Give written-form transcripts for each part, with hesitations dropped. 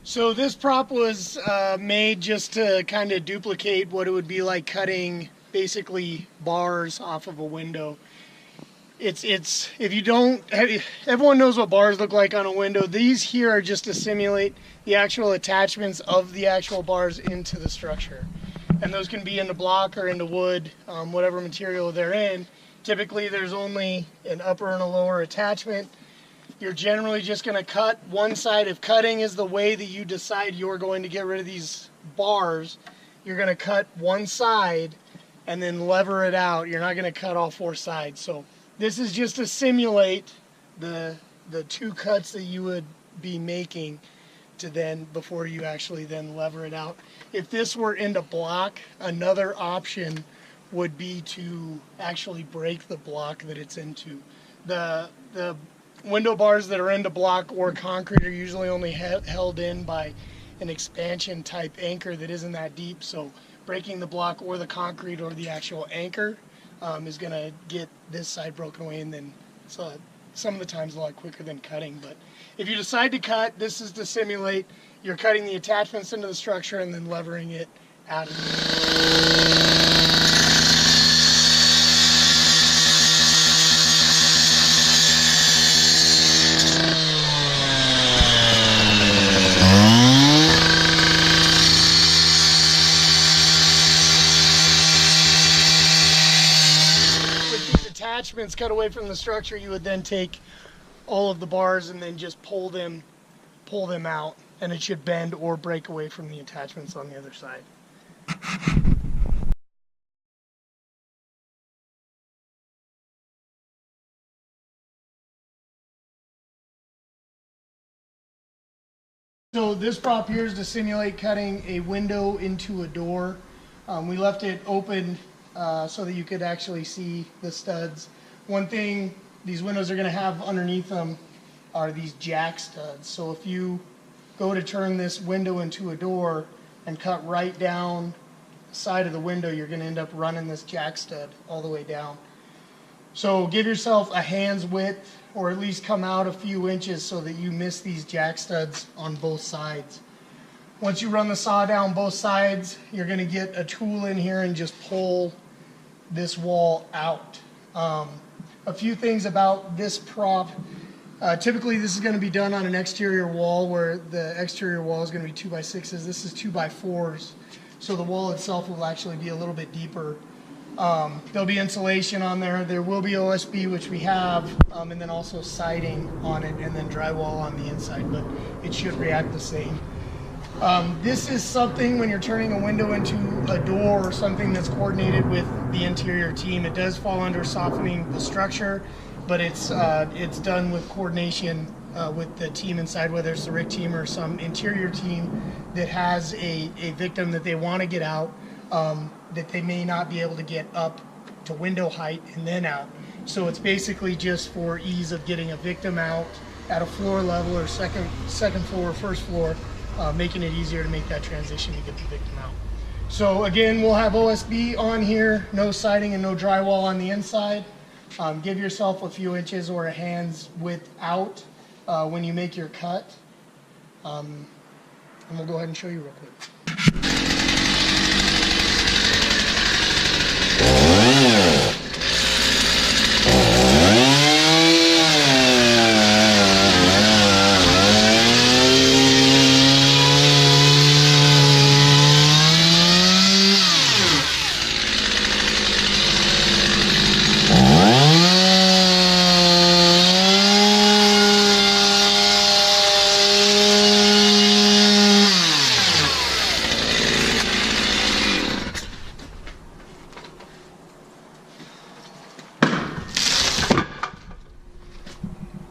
So this prop was made just to kind of duplicate what it would be like cutting basically bars off of a window. It's if you don't, everyone knows what bars look like on a window. These here are just to simulate the actual attachments of the actual bars into the structure. And those can be into block or into wood, whatever material they're in. Typically there's only an upper and a lower attachment. You're generally just going to cut one side. If cutting is the way that you decide you're going to get rid of these bars, you're going to cut one side and then lever it out. You're not going to cut all four sides. So this is just to simulate the two cuts that you would be making to then before you actually then lever it out. If this were into block, another option would be to actually break the block that it's into. The window bars that are into block or concrete are usually only held in by an expansion type anchor that isn't that deep, so breaking the block or the concrete or the actual anchor is going to get this side broken away, and then some of the times a lot quicker than cutting. But if you decide to cut, this is to simulate you're cutting the attachments into the structure and then levering it out of the attachments cut away from the structure. You would then take all of the bars and then just pull them out, and it should bend or break away from the attachments on the other side. So this prop here is to simulate cutting a window into a door. We left it open so that you could actually see the studs. One thing these windows are going to have underneath them are these jack studs. So if you go to turn this window into a door and cut right down the side of the window, you're going to end up running this jack stud all the way down. So give yourself a hand's width, or at least come out a few inches so that you miss these jack studs on both sides. Once you run the saw down both sides, you're going to get a tool in here and just pull this wall out. A few things about this prop. Typically this is going to be done on an exterior wall where the exterior wall is going to be 2x6s. This is 2x4s, so the wall itself will actually be a little bit deeper. There'll be insulation on there. There will be OSB, which we have, and then also siding on it, and then drywall on the inside, but it should react the same. This is something when you're turning a window into a door or something that's coordinated with the interior team. It does fall under softening the structure, but it's done with coordination with the team inside, whether it's the RIC team or some interior team that has a victim that they want to get out, that they may not be able to get up to window height and then out. So it's basically just for ease of getting a victim out at a floor level or second floor or first floor, making it easier to make that transition to get the victim out. So again, we'll have OSB on here, no siding and no drywall on the inside. Give yourself a few inches or a hand's width out when you make your cut. And we'll go ahead and show you real quick.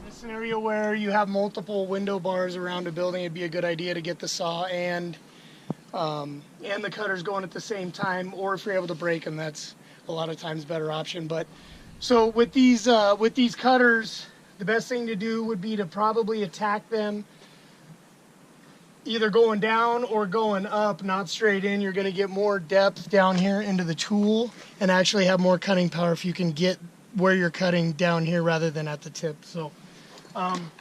Scenario where you have multiple window bars around a building, it'd be a good idea to get the saw and the cutters going at the same time, or if you're able to break them, that's a lot of times a better option. But so with these cutters, the best thing to do would be to probably attack them either going down or going up, not straight in. You're going to get more depth down here into the tool and actually have more cutting power if you can get where you're cutting down here rather than at the tip. So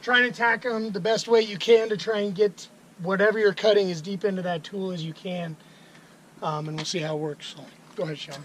try and attack them the best way you can to try and get whatever you're cutting as deep into that tool as you can, and we'll see how it works. So go ahead, Sean.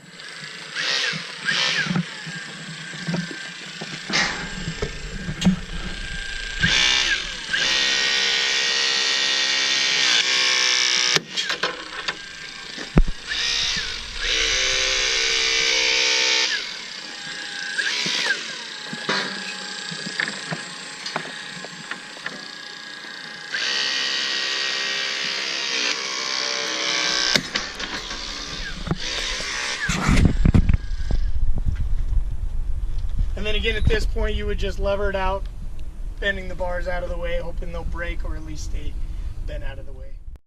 And then again, at this point, you would just lever it out, bending the bars out of the way, hoping they'll break or at least stay bent out of the way.